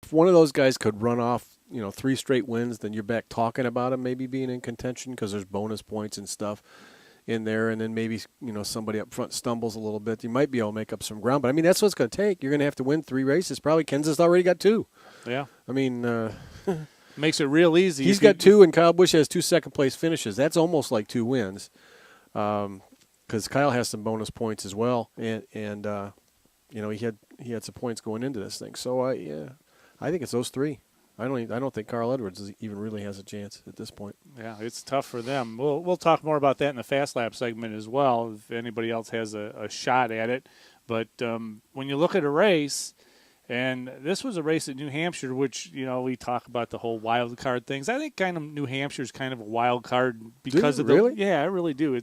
if one of those guys could run off, 3 straight wins, then you're back talking about him maybe being in contention because there's bonus points and stuff in there, and then maybe somebody up front stumbles a little bit. You might be able to make up some ground, but I mean that's what it's going to take. You're going to have to win 3 races. Probably Kenseth's already got 2. Yeah. I mean, makes it real easy. He's got 2, and Kyle Busch has 2 second-place finishes. That's almost like 2 wins, because Kyle has some bonus points as well, and he had some points going into this thing. So I think it's those 3. I don't think Carl Edwards even really has a chance at this point. Yeah, it's tough for them. We'll talk more about that in the Fast Lap segment as well, if anybody else has a shot at it. But when you look at a race, and this was a race at New Hampshire, which, we talk about the whole wild card things. I think kind of New Hampshire is kind of a wild card because of the. Really? Yeah, I really do.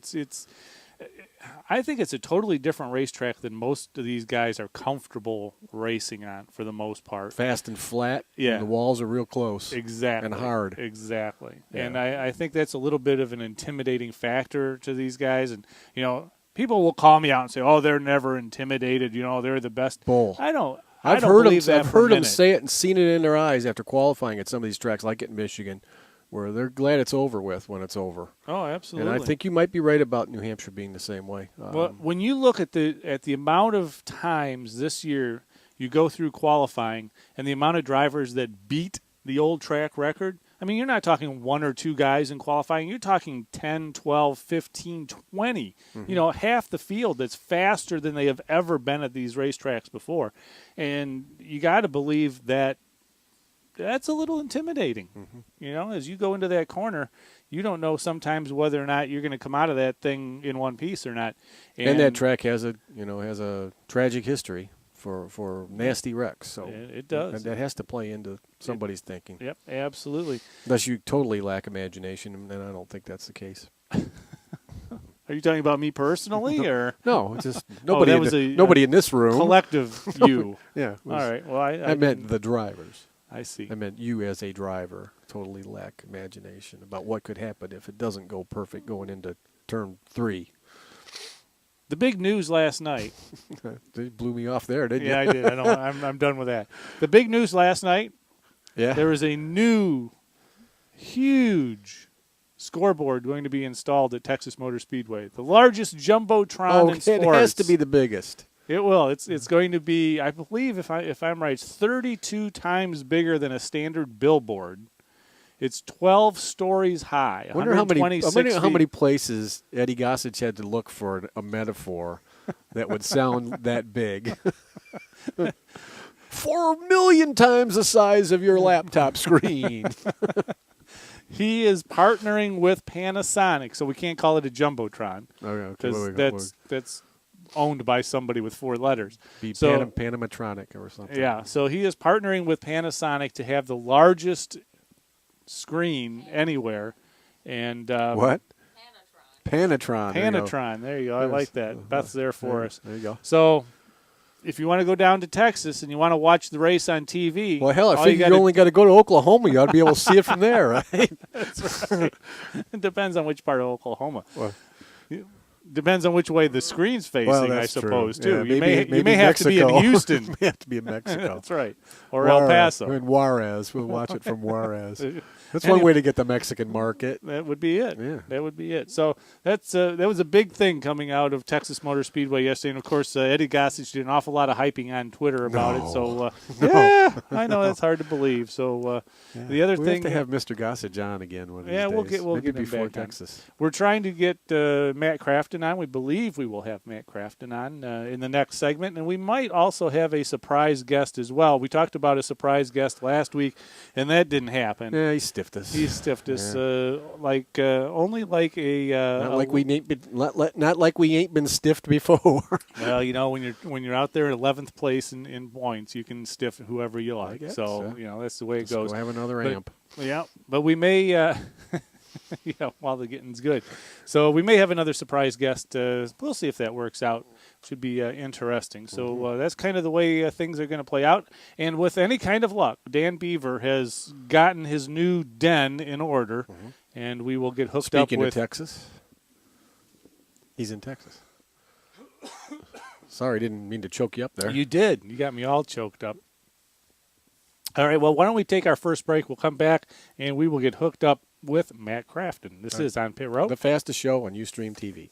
I think it's a totally different racetrack than most of these guys are comfortable racing on for the most part. Fast and flat. Yeah. And the walls are real close. Exactly. And hard. Exactly. Yeah. And I think that's a little bit of an intimidating factor to these guys. And, people will call me out and say, oh, they're never intimidated. They're the best. Bull. I've heard them say it and seen it in their eyes after qualifying at some of these tracks, like at Michigan, where they're glad it's over with when it's over. Oh, absolutely. And I think you might be right about New Hampshire being the same way. Well, when you look at the amount of times this year you go through qualifying and the amount of drivers that beat the old track record, I mean, you're not talking 1 or 2 guys in qualifying. You're talking 10, 12, 15, 20. Mm-hmm. Half the field that's faster than they have ever been at these racetracks before. And you got to believe that that's a little intimidating. Mm-hmm. As you go into that corner, you don't know sometimes whether or not you're going to come out of that thing in one piece or not. And that track has a tragic history for nasty wrecks. So it does. That has to play into somebody's thinking. Yep, absolutely. Unless you totally lack imagination, and then I don't think that's the case. Are you talking about me personally, or no? Just nobody in this room. Collective you. Yeah. All right. Well, I meant the drivers. I see. I meant you as a driver totally lack imagination about what could happen if it doesn't go perfect going into turn 3. The big news last night. They blew me off there, didn't you? Yeah, I did. I'm done with that. The big news last night. Yeah. There is a new, huge scoreboard going to be installed at Texas Motor Speedway. The largest jumbotron in sports. It has to be the biggest. It will. It's going to be, I believe, if I'm right, it's 32 times bigger than a standard billboard. It's 12 stories high. I wonder how many places Eddie Gossage had to look for a metaphor that would sound that big. 4 million times the size of your laptop screen. He is partnering with Panasonic, so we can't call it a jumbotron. Okay. That's owned by somebody with 4 letters. Panamatronic or something. Yeah, so he is partnering with Panasonic to have the largest screen anywhere. And what? Panatron. Panatron. There you go. I like that. Beth's there for us. There you go. So if you want to go down to Texas and you want to watch the race on TV. Well, hell, I figure you only got to go to Oklahoma. You ought to be able to see it from there, right? That's right. It depends on which part of Oklahoma. Well, depends on which way the screen's facing, I suppose, true. too. Yeah, you may have to be in Houston. You may have to be in Mexico. That's right. Or El Paso. In Juarez. We'll watch it from Juarez. That's one way to get the Mexican market. That would be it. Yeah. That would be it. So that was a big thing coming out of Texas Motor Speedway yesterday. And, of course, Eddie Gossage did an awful lot of hyping on Twitter about it. So, yeah, I know that's hard to believe. So the other thing. We have to have Mr. Gossage on again one of these days. We'll Maybe get him before back Texas. On. We're trying to get Matt Crafton on. We believe we will have Matt Crafton on in the next segment. And we might also have a surprise guest as well. We talked about a surprise guest last week, and that didn't happen. Yeah, he stiffed us. Only like a not like we ain't been stiffed before. Well, when you're out there in 11th place in points, you can stiff whoever you like. So that's the way it goes. Go have another amp. Yeah, but we may. While the getting's good, so we may have another surprise guest. We'll see if that works out. Should be interesting. So that's kind of the way things are going to play out. And with any kind of luck, Dan Beaver has gotten his new den in order, and we will get hooked up with. Speaking of Texas, he's in Texas. Sorry, didn't mean to choke you up there. You did. You got me all choked up. All right, well, why don't we take our first break? We'll come back, and we will get hooked up with Matt Crafton. This is On Pit Road. The fastest show on Ustream TV.